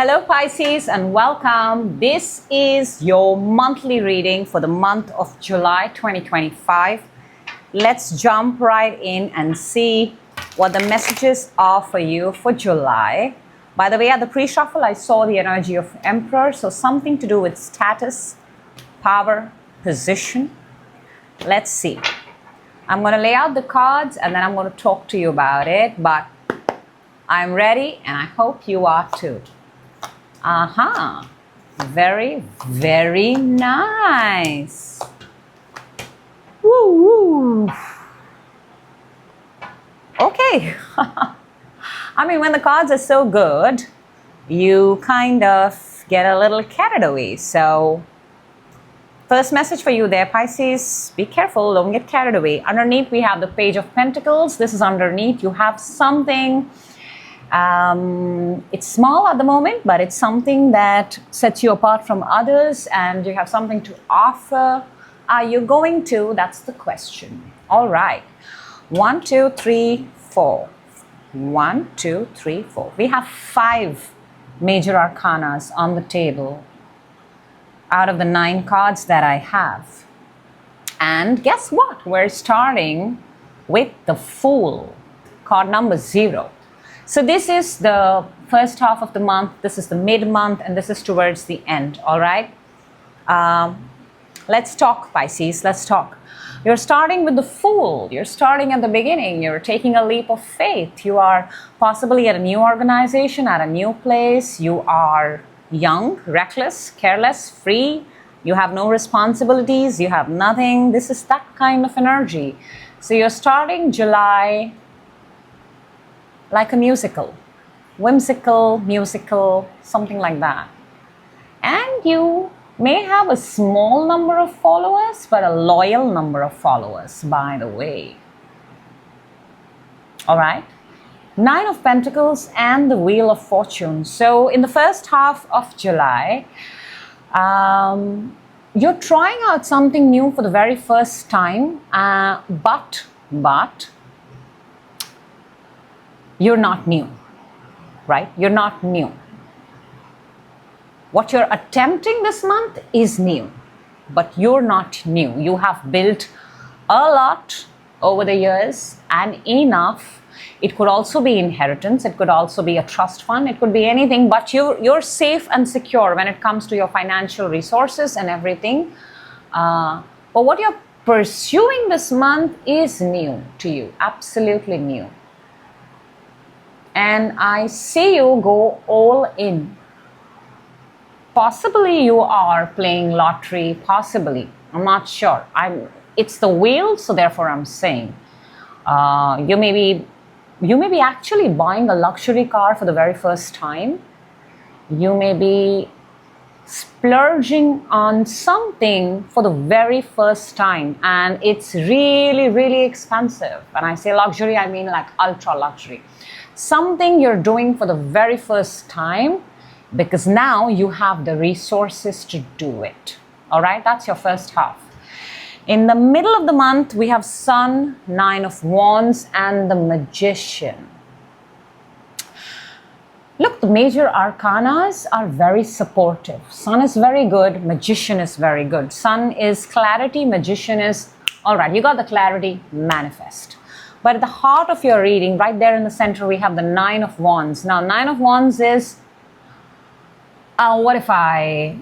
Hello Pisces and welcome. This is your monthly reading for the month of July 2025. Let's jump right in and see what the messages are for you for July. By the way, at the pre-shuffle, I saw the energy of Emperor, so something to do with status, power, position. Let's see. I'm going to lay out the cards and then I'm going to talk to you about it, but I'm ready and I hope you are too. Aha, very, very nice. Woo, woo. Okay. I mean, when the cards are so good, you kind of get a little carried away. So, first message for you there, Pisces, be careful, don't get carried away. Underneath, we have the Page of Pentacles. This is underneath. You have something. It's small at the moment, but it's something that sets you apart from others and you have something to offer. Are you going to? That's the question. All right. 1, 2, 3, 4. 1, 2, 3, 4. We have 5 major arcanas on the table out of the 9 cards that I have. And guess what? We're starting with the Fool, card number 0. So this is the first half of the month, this is the mid-month, and this is towards the end, all right? Let's talk, Pisces, let's talk. You're starting with the Fool. You're starting at the beginning. You're taking a leap of faith. You are possibly at a new organization, at a new place. You are young, reckless, careless, free. You have no responsibilities. You have nothing. This is that kind of energy. So you're starting July like a musical, whimsical, musical, something like that. And you may have a small number of followers, but a loyal number of followers, by the way. All right. 9 of Pentacles and the Wheel of Fortune. So in the first half of July, you're trying out something new for the very first time, but you're not new, right? You're not new. What you're attempting this month is new, but you're not new. You have built a lot over the years and enough. It could also be inheritance. It could also be a trust fund. It could be anything, but you're safe and secure when it comes to your financial resources and everything. But what you're pursuing this month is new to you, absolutely new. And I see you go all in. Possibly you are playing lottery, possibly. I'm not sure. It's the wheel, so therefore I'm saying. You may be actually buying a luxury car for the very first time. You may be splurging on something for the very first time and it's really, really expensive. When I say luxury, I mean like ultra luxury. Something you're doing for the very first time because now you have the resources to do it. All right, that's your first half. In the middle of the month, we have Sun, 9 of Wands, and the Magician. Look, the major arcanas are very supportive. Sun is very good, Magician is very good. Sun is clarity, Magician is, all right, you got the clarity, manifest. But at the heart of your reading, right there in the center, we have the 9 of Wands. Now, 9 of Wands is, what if I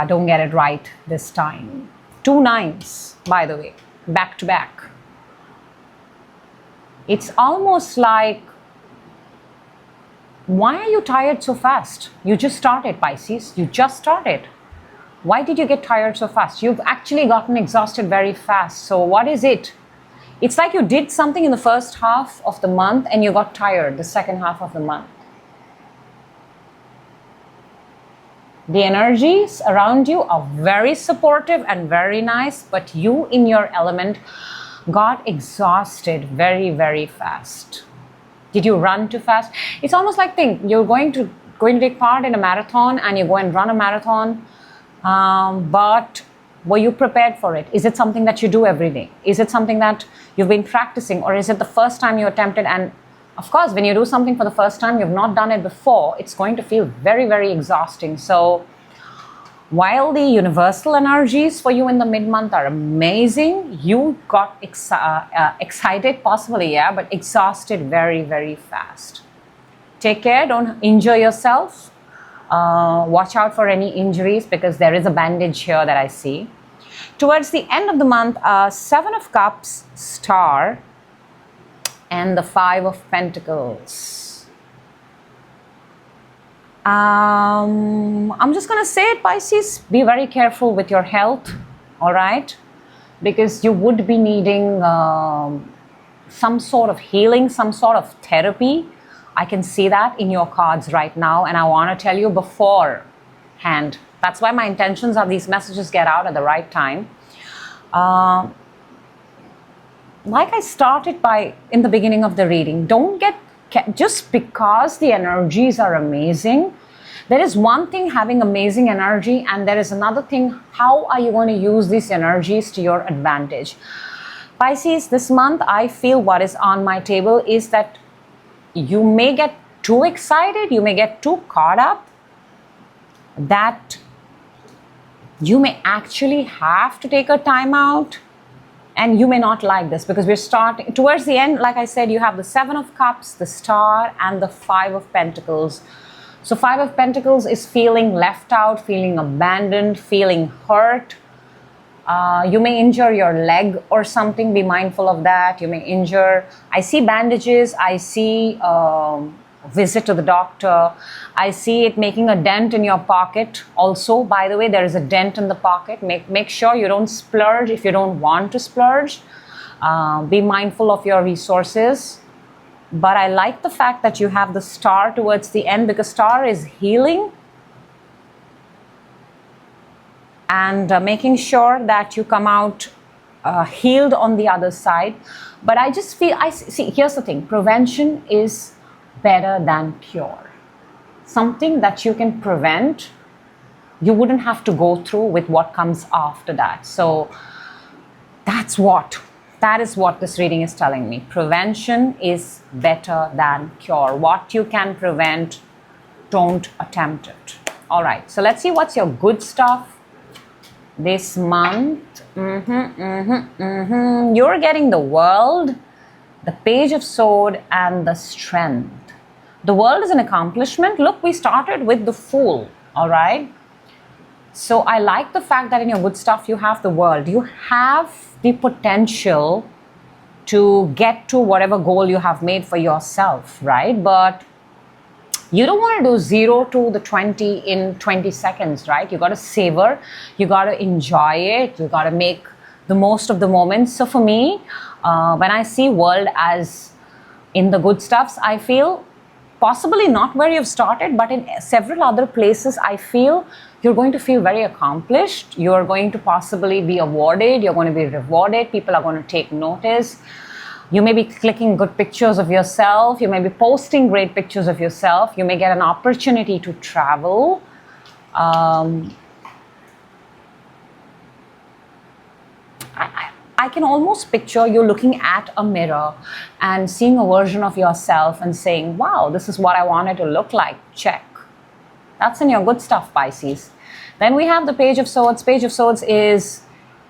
don't get it right this time? 2 9s, by the way, back to back. It's almost like, why are you tired so fast? You just started, Pisces. You just started. Why did you get tired so fast? You've actually gotten exhausted very fast. So what is it? It's like you did something in the first half of the month and you got tired the second half of the month. The energies around you are very supportive and very nice, but you in your element got exhausted very, very fast. Did you run too fast? It's almost like you're going to take part in a marathon and you go and run a marathon, but were you prepared for it? Is it something that you do every day? Is it something that you've been practicing, or is it the first time you attempted and Of course, when you do something for the first time, you've not done it before, it's going to feel very, very exhausting. So while the universal energies for you in the mid-month are amazing, you got excited possibly, yeah, but exhausted very, very fast. Take care, don't injure yourself. Watch out for any injuries because there is a bandage here that I see. Towards the end of the month, Seven of Cups, Star, and the Five of Pentacles. I'm just going to say it, Pisces, be very careful with your health, all right? Because you would be needing some sort of healing, some sort of therapy. I can see that in your cards right now, and I want to tell you beforehand. That's why my intentions are these messages get out at the right time. Like I started by in the beginning of the reading, don't get just because the energies are amazing. There is one thing having amazing energy, and there is another thing, how are you going to use these energies to your advantage? Pisces, this month I feel what is on my table is that you may get too excited, you may get too caught up, that you may actually have to take a time out, and you may not like this because we're starting towards the end. Like I said, you have the Seven of Cups, the Star, and the Five of Pentacles. So Five of Pentacles is feeling left out, feeling abandoned, feeling hurt. You may injure your leg or something. Be mindful of that. You may injure. I see bandages. I see visit to the doctor. I see it making a dent in your pocket. Also, by the way, there is a dent in the pocket. Make sure you don't splurge if you don't want to splurge. Be mindful of your resources. But I like the fact that you have the Star towards the end because Star is healing. And making sure that you come out healed on the other side. But I just feel, see, here's the thing, prevention is better than cure. Something that you can prevent, you wouldn't have to go through with what comes after that. So that is what this reading is telling me. Prevention is better than cure. What you can prevent, don't attempt it. All right, so let's see what's your good stuff this month. You're getting the World, the Page of Swords, and the Strength. The World is an accomplishment. Look, we started with the Fool, all right? So I like the fact that in your good stuff, you have the World. You have the potential to get to whatever goal you have made for yourself, right? But you don't want to do 0 to the 20 in 20 seconds, right? You got to savor, you got to enjoy it, you got to make the most of the moments. So for me, when I see World as in the good stuffs, I feel possibly not where you've started, but in several other places, I feel you're going to feel very accomplished. You're going to possibly be awarded, you're going to be rewarded, people are going to take notice. You may be clicking good pictures of yourself. You may be posting great pictures of yourself. You may get an opportunity to travel. I can almost picture you looking at a mirror and seeing a version of yourself and saying, wow, this is what I wanted to look like. Check. That's in your good stuff, Pisces. Then we have the Page of Swords. Page of Swords is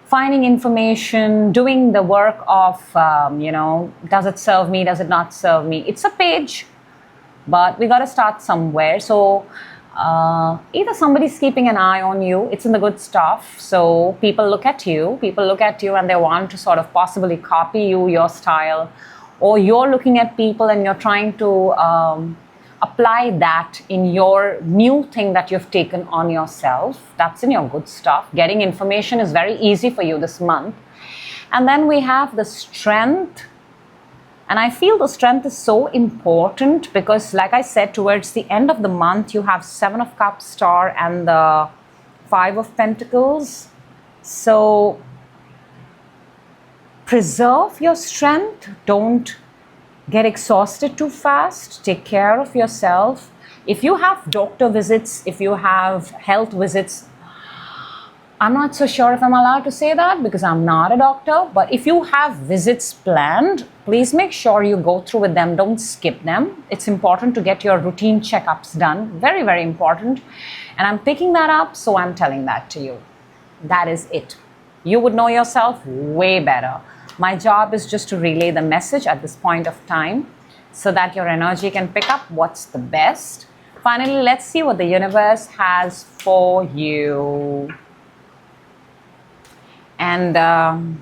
finding information, doing the work of, does it serve me, does it not serve me? It's a page, but we got to start somewhere. So either somebody's keeping an eye on you, it's in the good stuff. So people look at you and they want to sort of possibly copy you, your style, or you're looking at people and you're trying to apply that in your new thing that you've taken on yourself. That's in your good stuff. Getting information is very easy for you this month. And then we have the Strength. And I feel the Strength is so important because, like I said, towards the end of the month, you have Seven of Cups, Star, and the Five of Pentacles. So preserve your strength. Don't get exhausted too fast. Take care of yourself. If you have doctor visits, if you have health visits, I'm not so sure if I'm allowed to say that because I'm not a doctor, but if you have visits planned, please make sure you go through with them. Don't skip them. It's important to get your routine checkups done. Very, very important. And I'm picking that up, so I'm telling that to you. That is it. You would know yourself way better. My job is just to relay the message at this point of time so that your energy can pick up what's the best. Finally, let's see what the universe has for you. And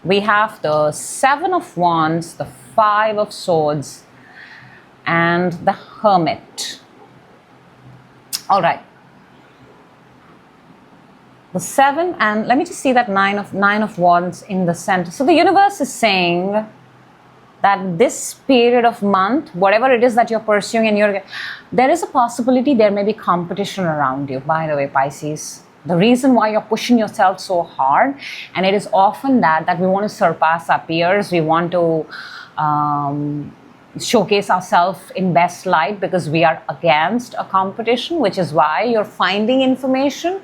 we have the Seven of Wands, the Five of Swords, and the Hermit. All right. The Seven, and let me just see that Nine of Wands in the center. So the universe is saying that this period of month, whatever it is that you're pursuing, and there is a possibility there may be competition around you. By the way, Pisces, the reason why you're pushing yourself so hard, and it is often that we want to surpass our peers, we want to showcase ourselves in best light because we are against a competition, which is why you're finding information.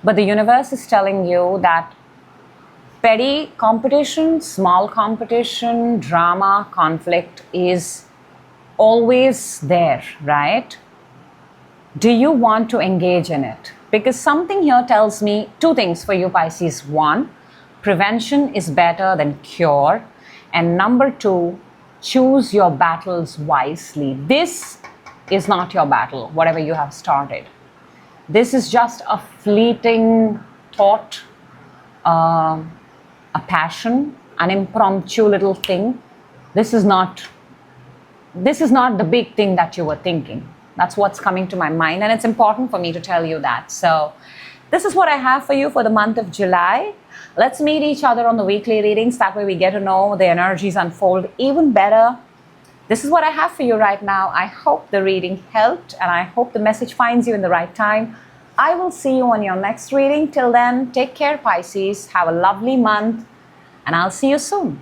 But the universe is telling you that petty competition, small competition, drama, conflict is always there, right? Do you want to engage in it? Because something here tells me two things for you, Pisces. One, prevention is better than cure. And number two, choose your battles wisely. This is not your battle, whatever you have started. This is just a fleeting thought, a passion, an impromptu little thing. This is not the big thing that you were thinking. That's what's coming to my mind, and it's important for me to tell you that. So this is what I have for you for the month of July. Let's meet each other on the weekly readings. That way we get to know the energies unfold even better. This is what I have for you right now. I hope the reading helped, and I hope the message finds you in the right time. I will see you on your next reading. Till then, take care, Pisces. Have a lovely month, and I'll see you soon.